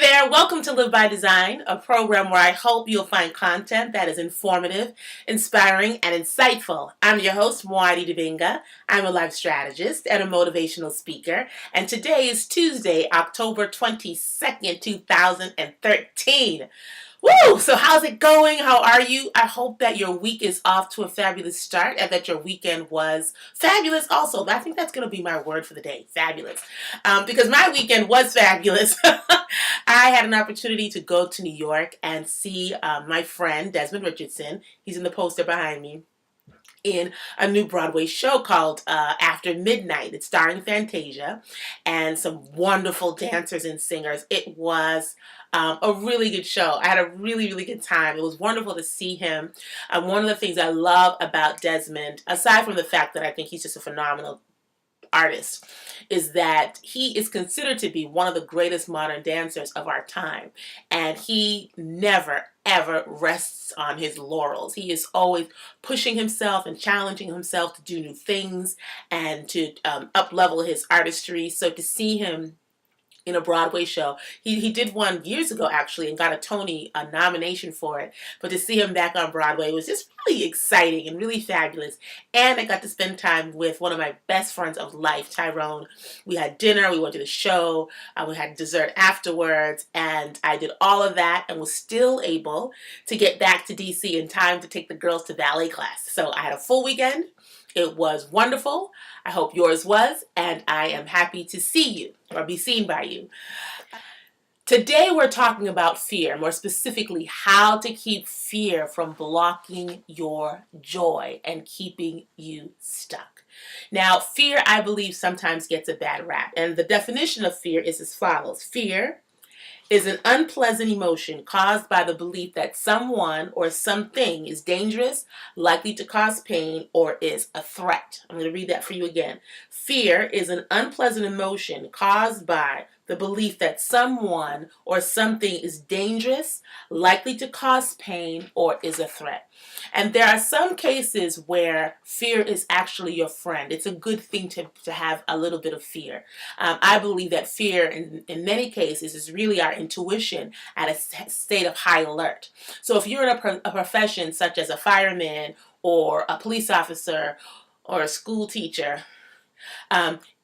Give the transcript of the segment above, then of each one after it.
there, welcome to Live by Design, a program where I hope you'll find content that is informative, inspiring, and insightful. I'm your host, Muadi. I'm a life strategist and a motivational speaker, and today is Tuesday, October 22nd, 2013. Woo! So how's it going? How are you? I hope that your week is off to a fabulous start and that your weekend was fabulous also. I think that's going to be my word for the day, fabulous. Because my weekend was fabulous. I had an opportunity to go to New York and see my friend, Desmond Richardson. He's in the poster behind me, in a new Broadway show called After Midnight. It's starring Fantasia and some wonderful dancers and singers. It was a really good show. I had a really, really good time. It was wonderful to see him. One of the things I love about Desmond, aside from the fact that I think he's just a phenomenal artist, is that he is considered to be one of the greatest modern dancers of our time, and he never ever rests on his laurels. He is always pushing himself and challenging himself to do new things and to up-level his artistry. So to see him in a Broadway show. He did one years ago, actually, and got a Tony nomination for it. But to see him back on Broadway was just really exciting and really fabulous. And I got to spend time with one of my best friends of life, Tyrone. We had dinner, we went to the show, we had dessert afterwards, and I did all of that and was still able to get back to DC in time to take the girls to ballet class. So I had a full weekend. It was wonderful. I hope yours was, and I am happy to see you or be seen by you. Today we're talking about fear, more specifically how to keep fear from blocking your joy and keeping you stuck. Now, fear, I believe, sometimes gets a bad rap, and the definition of fear is as follows. Fear is an unpleasant emotion caused by the belief that someone or something is dangerous, likely to cause pain, or is a threat. I'm going to read that for you again. Fear is an unpleasant emotion caused by the belief that someone or something is dangerous, likely to cause pain, or is a threat. And there are some cases where fear is actually your friend. It's a good thing to have a little bit of fear. I believe that fear, in many cases, is really our intuition at a state of high alert. So if you're in a profession such as a fireman or a police officer or a school teacher,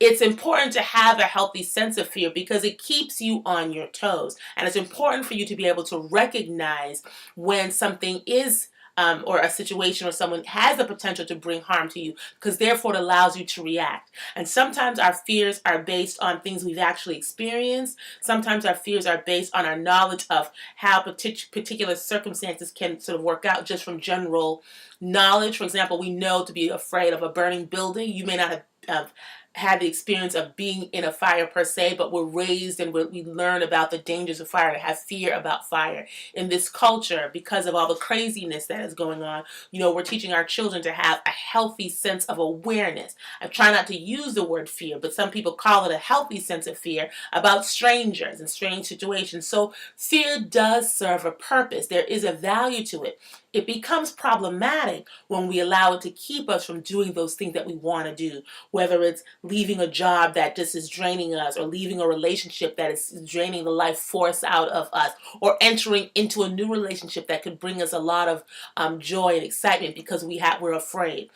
it's important to have a healthy sense of fear because it keeps you on your toes. And it's important for you to be able to recognize when something is or a situation or someone has the potential to bring harm to you, because therefore it allows you to react. And sometimes our fears are based on things we've actually experienced. Sometimes our fears are based on our knowledge of how particular circumstances can sort of work out just from general knowledge. For example, we know to be afraid of a burning building. You may not have had the experience of being in a fire per se, but we're raised and we learn about the dangers of fire, to have fear about fire. In this culture, because of all the craziness that is going on, we're teaching our children to have a healthy sense of awareness. I try not to use the word fear, but some people call it a healthy sense of fear about strangers and strange situations. So fear does serve a purpose. There is a value to it. It becomes problematic when we allow it to keep us from doing those things that we want to do, whether it's leaving a job that just is draining us, or leaving a relationship that is draining the life force out of us, or entering into a new relationship that could bring us a lot of joy and excitement because we're afraid.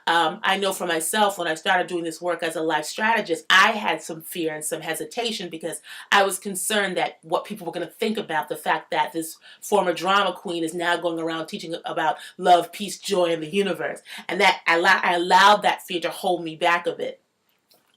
I know for myself, when I started doing this work as a life strategist, I had some fear and some hesitation because I was concerned that what people were going to think about the fact that this former drama queen is now going around teaching about love, peace, joy in the universe. And that I allowed that fear to hold me back a bit.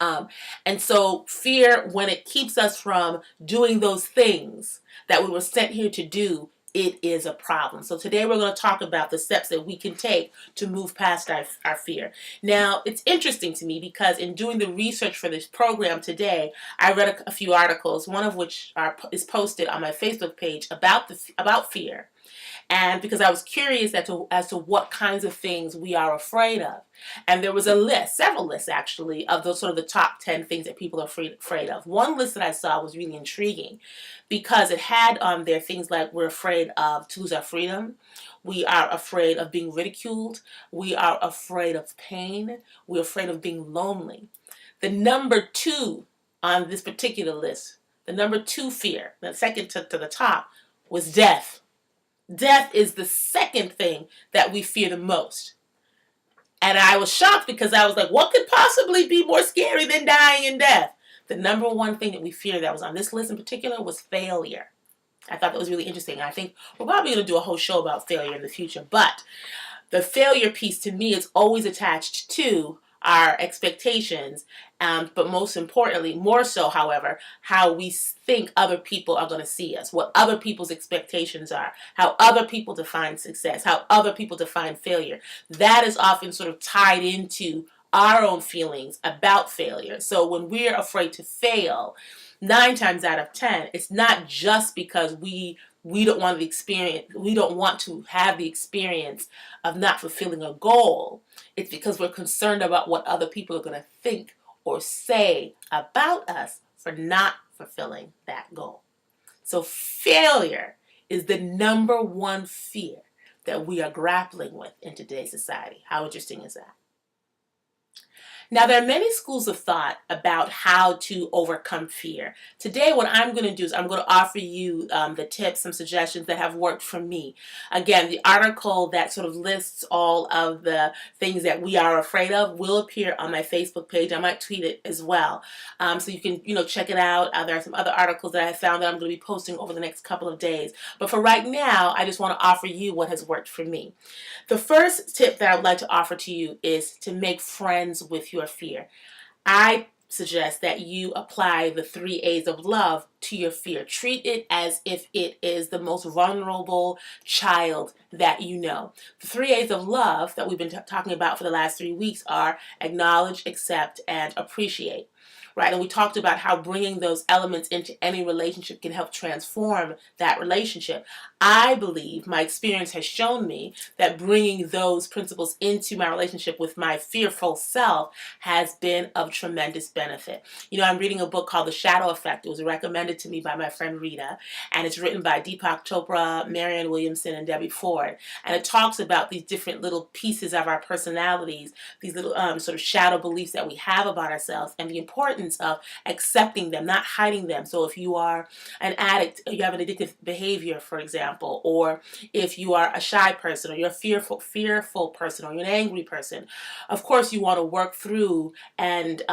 And so fear, when it keeps us from doing those things that we were sent here to do, it is a problem. So today we're going to talk about the steps that we can take to move past our fear. Now, it's interesting to me because in doing the research for this program today, I read a few articles, one of which is posted on my Facebook page about fear. And because I was curious as to what kinds of things we are afraid of. And there was a list, several lists actually, of those sort of the top 10 things that people are afraid of. One list that I saw was really intriguing because it had on there things like we're afraid to lose our freedom. We are afraid of being ridiculed. We are afraid of pain. We're afraid of being lonely. The number 2 on this particular list The number 2 fear, the second to the top, was death. Death is the second thing that we fear the most. And I was shocked because I was like, what could possibly be more scary than dying in death? The number 1 thing that we fear that was on this list in particular was failure. I thought that was really interesting. I think we're probably going to do a whole show about failure in the future. But the failure piece to me is always attached to our expectations, but most importantly, more so, however, how we think other people are going to see us, what other people's expectations are, how other people define success, how other people define failure. That is often sort of tied into our own feelings about failure. So when we're afraid to fail, 9 times out of 10, it's not just because we don't want the experience, we don't want to have the experience of not fulfilling a goal. It's because we're concerned about what other people are going to think or say about us for not fulfilling that goal. So failure is the number 1 fear that we are grappling with in today's society. How interesting is that? Now, there are many schools of thought about how to overcome fear. Today, what I'm going to do is I'm going to offer you the tips, some suggestions that have worked for me. Again, the article that sort of lists all of the things that we are afraid of will appear on my Facebook page. I might tweet it as well. So you can, check it out. There are some other articles that I found that I'm going to be posting over the next couple of days. But for right now, I just want to offer you what has worked for me. The first tip that I would like to offer to you is to make friends with your fear. I suggest that you apply the 3 A's of love to your fear. Treat it as if it is the most vulnerable child that you know. The 3 A's of love that we've been talking about for the last 3 weeks are acknowledge, accept, and appreciate. Right? And we talked about how bringing those elements into any relationship can help transform that relationship. I believe my experience has shown me that bringing those principles into my relationship with my fearful self has been of tremendous benefit. I'm reading a book called The Shadow Effect. It was recommended to me by my friend Rita, and it's written by Deepak Chopra, Marianne Williamson, and Debbie Ford. And it talks about these different little pieces of our personalities, these little sort of shadow beliefs that we have about ourselves, and the importance of accepting them, not hiding them. So if you are an addict, you have an addictive behavior, for example, or if you are a shy person, or you're a fearful person, or you're an angry person, of course you want to work through and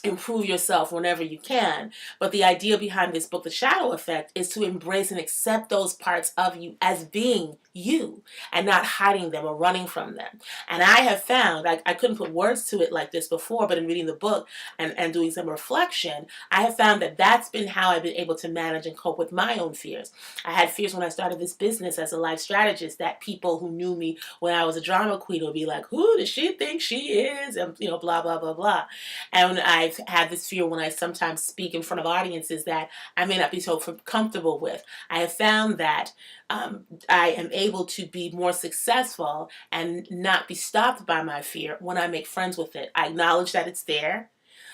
improve yourself whenever you can. But the idea behind this book, The Shadow Effect, is to embrace and accept those parts of you as being you and not hiding them or running from them. And I have found, I couldn't put words to it like this before, but in reading the book and doing some reflection, I have found that that's been how I've been able to manage and cope with my own fears. I had fears when I started this business as a life strategist that people who knew me when I was a drama queen would be like, who does she think she is? And, blah, blah, blah, blah. And I've had this fear when I sometimes speak in front of audiences that I may not be so comfortable with. I have found that I am able to be more successful and not be stopped by my fear when I make friends with it. I acknowledge that it's there.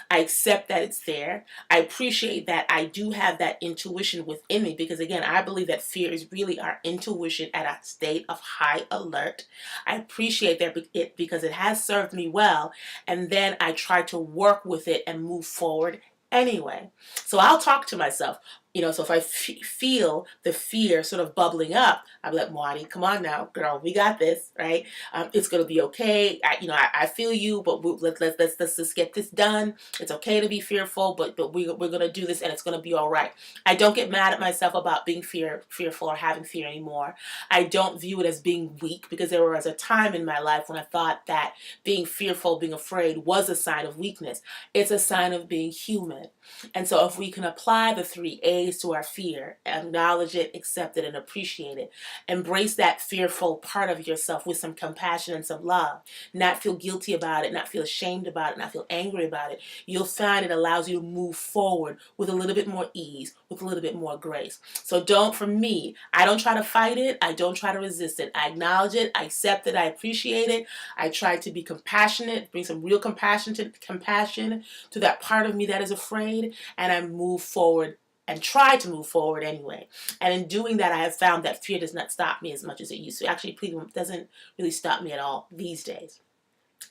I accept that it's there. I appreciate that I do have that intuition within me because, again, I believe that fear is really our intuition at a state of high alert. I appreciate that because it has served me well, and then I try to work with it and move forward anyway. So I'll talk to myself. So if I feel the fear sort of bubbling up, I'll be like, Muadi, come on now, girl, we got this, right? It's going to be okay. I feel you, but let's just get this done. It's okay to be fearful, but we're going to do this and it's going to be all right. I don't get mad at myself about being fearful or having fear anymore. I don't view it as being weak because there was a time in my life when I thought that being fearful, being afraid was a sign of weakness. It's a sign of being human. And so if we can apply the 3 A's to our fear, acknowledge it, accept it, and appreciate it, embrace that fearful part of yourself with some compassion and some love, not feel guilty about it, not feel ashamed about it, not feel angry about it, you'll find it allows you to move forward with a little bit more ease, with a little bit more grace. So for me, I don't try to fight it, I don't try to resist it. I acknowledge it, I accept it, I appreciate it, I try to be compassionate, bring some real compassion to that part of me that is afraid, and I move forward and try to move forward anyway. And in doing that, I have found that fear does not stop me as much as it used to. Actually, it doesn't really stop me at all these days.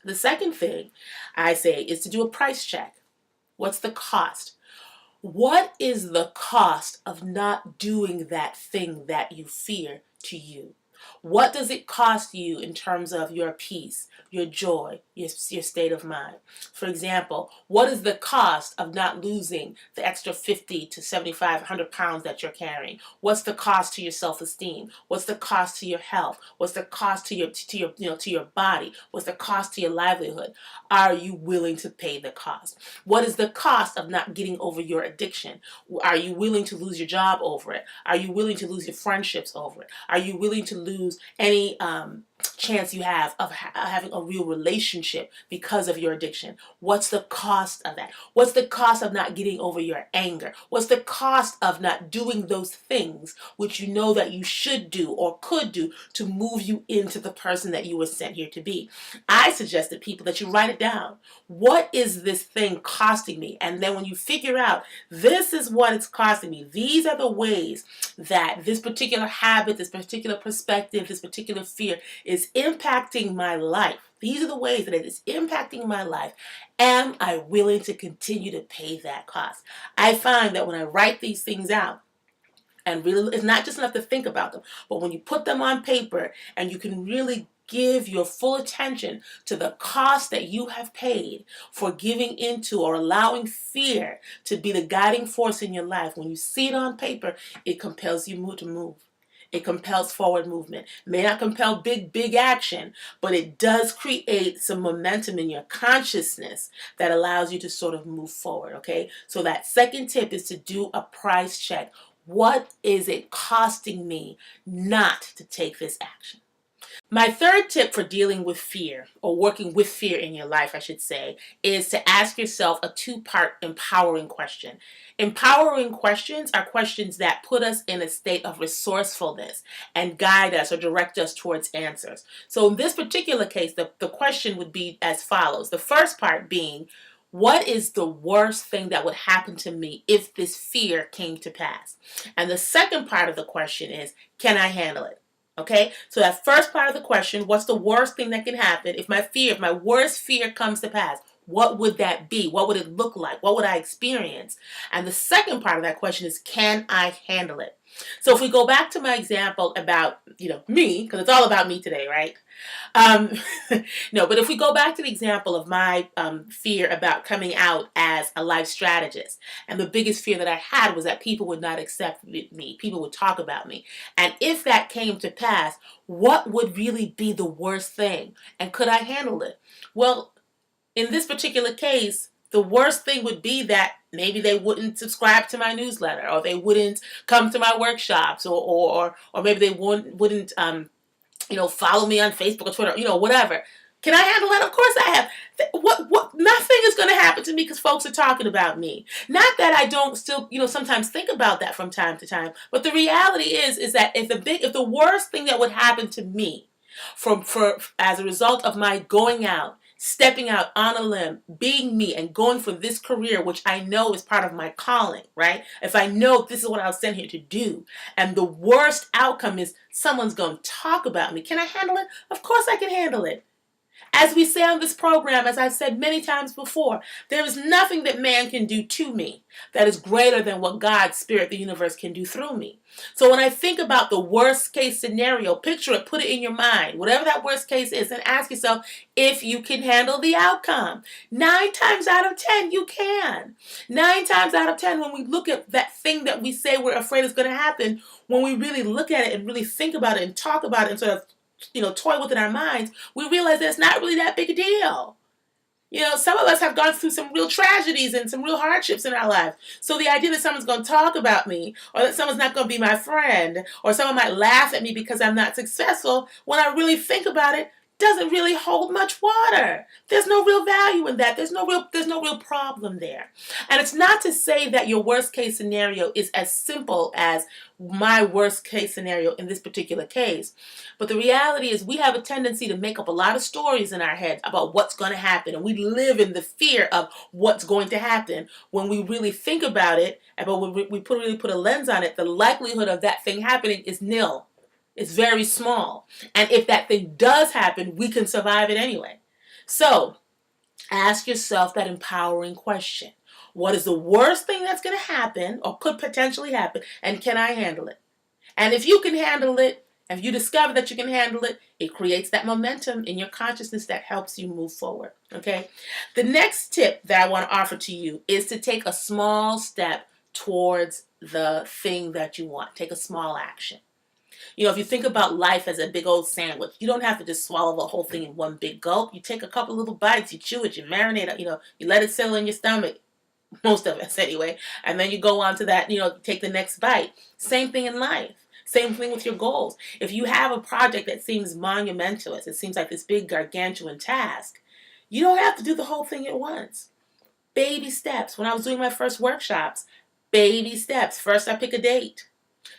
The second thing I say is to do a price check. What's the cost? What is the cost of not doing that thing that you fear to you? What does it cost you in terms of your peace, your joy, your state of mind? For example, what is the cost of not losing the extra 50 to 75, 100 pounds that you're carrying? What's the cost to your self-esteem? What's the cost to your health? What's the cost to your body? What's the cost to your livelihood? Are you willing to pay the cost? What is the cost of not getting over your addiction? Are you willing to lose your job over it? Are you willing to lose your friendships over it? Are you willing to lose any chance you have of having a real relationship because of your addiction? What's the cost of that? What's the cost of not getting over your anger? What's the cost of not doing those things which you know that you should do or could do to move you into the person that you were sent here to be? I suggest to people that you write it down. What is this thing costing me? And then when you figure out this is what it's costing me, these are the ways that this particular habit, this particular perspective, this particular fear is impacting my life. These are the ways that it is impacting my life. Am I willing to continue to pay that cost? I find that when I write these things out, and really, it's not just enough to think about them, but when you put them on paper and you can really give your full attention to the cost that you have paid for giving into or allowing fear to be the guiding force in your life, when you see it on paper, it compels you to move. It compels forward movement. It may not compel big action, but it does create some momentum in your consciousness that allows you to sort of move forward, okay? So that second tip is to do a price check. What is it costing me not to take this action? My third tip for dealing with fear, or working with fear in your life, I should say, is to ask yourself a two-part empowering question. Empowering questions are questions that put us in a state of resourcefulness and guide us or direct us towards answers. So in this particular case, the question would be as follows. The first part being, what is the worst thing that would happen to me if this fear came to pass? And the second part of the question is, can I handle it? Okay, so that first part of the question, what's the worst thing that can happen if my worst fear comes to pass? What would that be? What would it look like? What would I experience? And the second part of that question is, can I handle it? So if we go back to my example about, me, because it's all about me today, right? Um, no, but if we go back to the example of my fear about coming out as a life strategist, and the biggest fear that I had was that people would not accept me, people would talk about me. And if that came to pass, what would really be the worst thing? And could I handle it? Well, in this particular case, the worst thing would be that maybe they wouldn't subscribe to my newsletter, or they wouldn't come to my workshops, or maybe they wouldn't follow me on Facebook or Twitter, whatever. Can I handle that? Of course I have. What? Nothing is going to happen to me because folks are talking about me. Not that I don't still, sometimes think about that from time to time. But the reality is that if the worst thing that would happen to me, as a result of my going out, stepping out on a limb, being me, and going for this career, which I know is part of my calling, right? If I know this is what I was sent here to do, and the worst outcome is someone's going to talk about me, can I handle it? Of course I can handle it. As we say on this program, as I've said many times before, there is nothing that man can do to me that is greater than what God, Spirit, the universe can do through me. So when I think about the worst case scenario, picture it, put it in your mind, whatever that worst case is, and ask yourself if you can handle the outcome. 9 times out of 10, you can. 9 times out of 10, when we look at that thing that we say we're afraid is going to happen, when we really look at it and really think about it and talk about it and sort of toy with it in our minds, we realize that it's not really that big a deal. Some of us have gone through some real tragedies and some real hardships in our lives. So the idea that someone's going to talk about me, or that someone's not going to be my friend, or someone might laugh at me because I'm not successful, when I really think about it, doesn't really hold much water. There's no real value in that. There's no real problem there. And it's not to say that your worst case scenario is as simple as my worst case scenario in this particular case. But the reality is we have a tendency to make up a lot of stories in our head about what's going to happen. And we live in the fear of what's going to happen. When we really think about it, but when we really put a lens on it, the likelihood of that thing happening is nil. It's very small. And if that thing does happen, we can survive it anyway. So ask yourself that empowering question. What is the worst thing that's going to happen or could potentially happen, and can I handle it? And if you can handle it, if you discover that you can handle it, it creates that momentum in your consciousness that helps you move forward. Okay? The next tip that I want to offer to you is to take a small step towards the thing that you want. Take a small action. If you think about life as a big old sandwich, you don't have to just swallow the whole thing in one big gulp. You take a couple little bites, you chew it, you marinate it, you let it settle in your stomach, most of us anyway, and then you go on to that, take the next bite. Same thing in life. Same thing with your goals. If you have a project that seems monumental, it seems like this big gargantuan task, you don't have to do the whole thing at once. Baby steps. When I was doing my first workshops, baby steps. First I pick a date.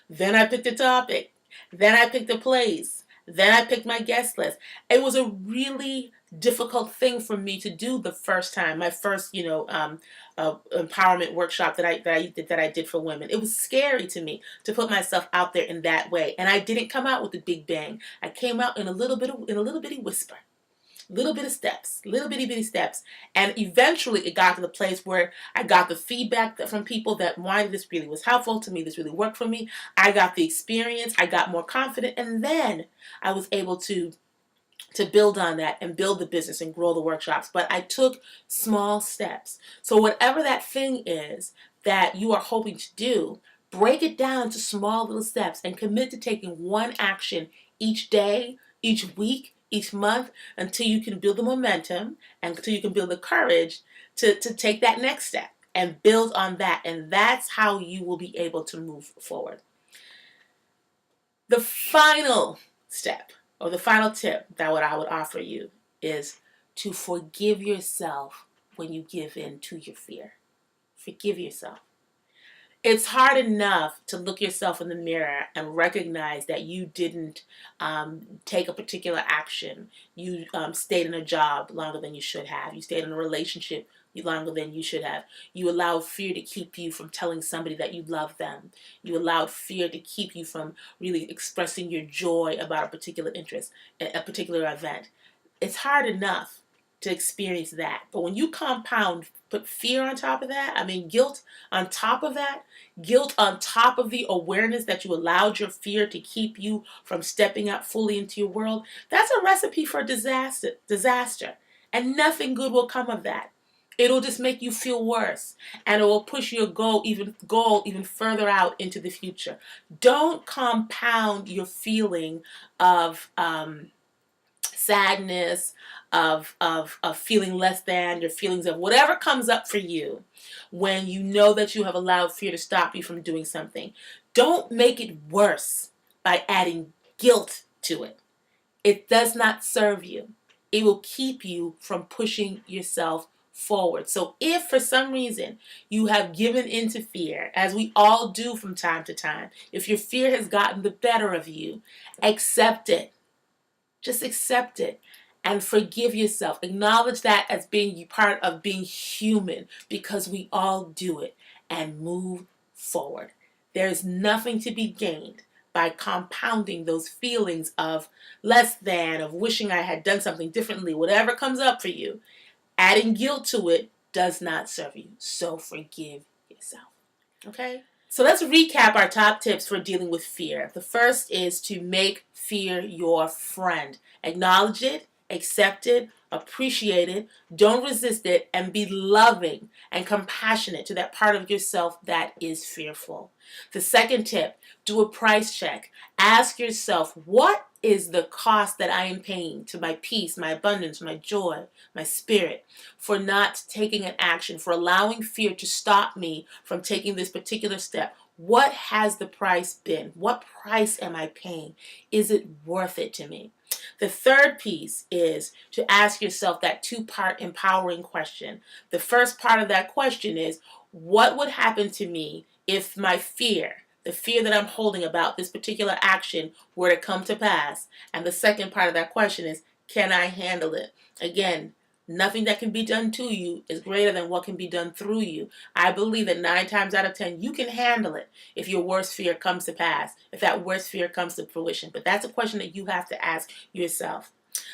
Then I picked a topic. Then I picked a place. Then I picked my guest list. It was a really difficult thing for me to do the first time. My first, empowerment workshop that I did for women. It was scary to me to put myself out there in that way, and I didn't come out with a big bang. I came out in a little bitty whisper. Little bit of steps, little bitty steps. And eventually it got to the place where I got the feedback from people that, why this really was helpful to me, this really worked for me. I got the experience, I got more confident, and then I was able to build on that and build the business and grow the workshops. But I took small steps. So whatever that thing is that you are hoping to do, break it down to small little steps and commit to taking one action each day, each week, each month, until you can build the momentum and until you can build the courage to take that next step and build on that. And that's how you will be able to move forward. The final step, or the final tip that I would offer you, is to forgive yourself when you give in to your fear. Forgive yourself. It's hard enough to look yourself in the mirror and recognize that you didn't take a particular action. You stayed in a job longer than you should have. You stayed in a relationship longer than you should have. You allowed fear to keep you from telling somebody that you love them. You allowed fear to keep you from really expressing your joy about a particular interest, a particular event. It's hard enough to experience that. But when you put fear on top of that, guilt on top of that, guilt on top of the awareness that you allowed your fear to keep you from stepping out fully into your world, that's a recipe for disaster. And nothing good will come of that. It'll just make you feel worse, and it will push your goal even further out into the future. Don't compound your feeling of sadness, of feeling less than, your feelings of whatever comes up for you when you know that you have allowed fear to stop you from doing something. Don't make it worse by adding guilt to it. It does not serve you. It will keep you from pushing yourself forward. So if for some reason you have given into fear, as we all do from time to time, if your fear has gotten the better of you, accept it. Just accept it and forgive yourself. Acknowledge that as being part of being human, because we all do it, and move forward. There is nothing to be gained by compounding those feelings of less than, of wishing I had done something differently, whatever comes up for you. Adding guilt to it does not serve you. So forgive yourself. Okay? So let's recap our top tips for dealing with fear. The first is to make fear your friend. Acknowledge it, accept it, appreciate it, don't resist it, and be loving and compassionate to that part of yourself that is fearful. The second tip, do a price check. Ask yourself, what is the cost that I am paying to my peace, my abundance, my joy, my spirit, for not taking an action, for allowing fear to stop me from taking this particular step? What has the price been? What price am I paying? Is it worth it to me? The third piece is to ask yourself that two-part empowering question. The first part of that question is, what would happen to me if my fear, the fear that I'm holding about this particular action, were to come to pass? And the second part of that question is, can I handle it? Again, nothing that can be done to you is greater than what can be done through you. I believe that 9 times out of 10, you can handle it if your worst fear comes to pass, if that worst fear comes to fruition. But that's a question that you have to ask yourself.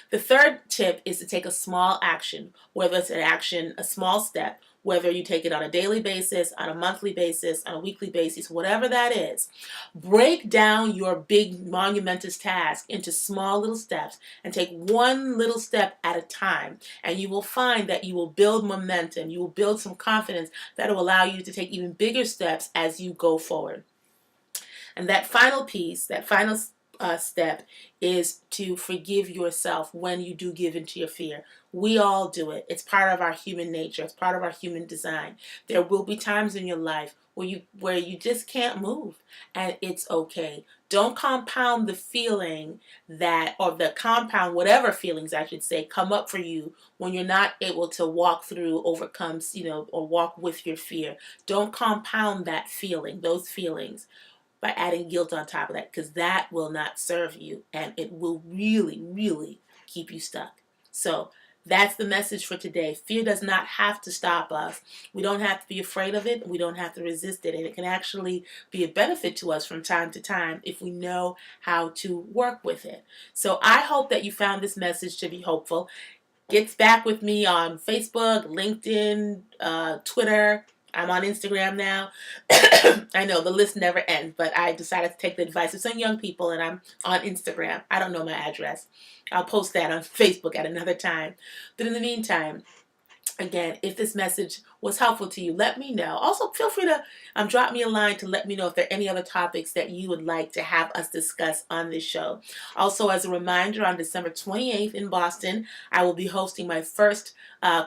The third tip is to take a small action, whether it's a small step, whether you take it on a daily basis, on a monthly basis, on a weekly basis, whatever that is. Break down your big monumentous task into small little steps and take one little step at a time. And you will find that you will build momentum. You will build some confidence that will allow you to take even bigger steps as you go forward. And that final piece, that final step is to forgive yourself when you do give into your fear. We all do it. It's part of our human nature. It's part of our human design. There will be times in your life where you just can't move, and it's okay. Don't compound the feeling or the compound whatever feelings I should say come up for you when you're not able to walk through, overcome, or walk with your fear. Don't compound that feeling, those feelings, by adding guilt on top of that, because that will not serve you and it will really, really keep you stuck. So that's the message for today. Fear does not have to stop us. We don't have to be afraid of it. We don't have to resist it. And it can actually be a benefit to us from time to time if we know how to work with it. So I hope that you found this message to be hopeful. Get back with me on Facebook, LinkedIn, Twitter. I'm on Instagram now. I know the list never ends, but I decided to take the advice of some young people, and I'm on Instagram. I don't know my address. I'll post that on Facebook at another time. But in the meantime, again, if this message was helpful to you, let me know. Also, feel free to drop me a line to let me know if there are any other topics that you would like to have us discuss on this show. Also, as a reminder, on December 28th in Boston, I will be hosting my first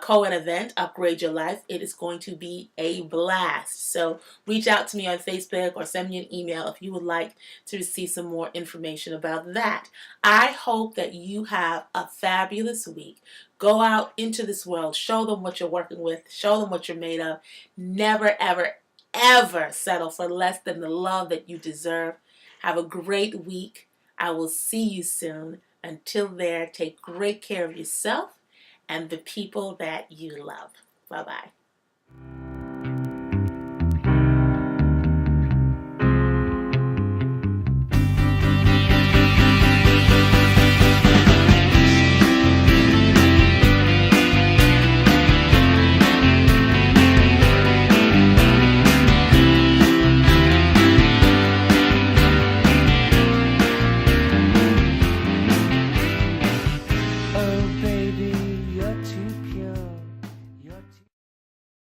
co-ed event, Upgrade Your Life. It is going to be a blast. So reach out to me on Facebook or send me an email if you would like to receive some more information about that. I hope that you have a fabulous week. Go out into this world. Show them what you're working with. Show them what you're made of. Never, ever, ever settle for less than the love that you deserve. Have a great week. I will see you soon. Until there, take great care of yourself and the people that you love. Bye-bye.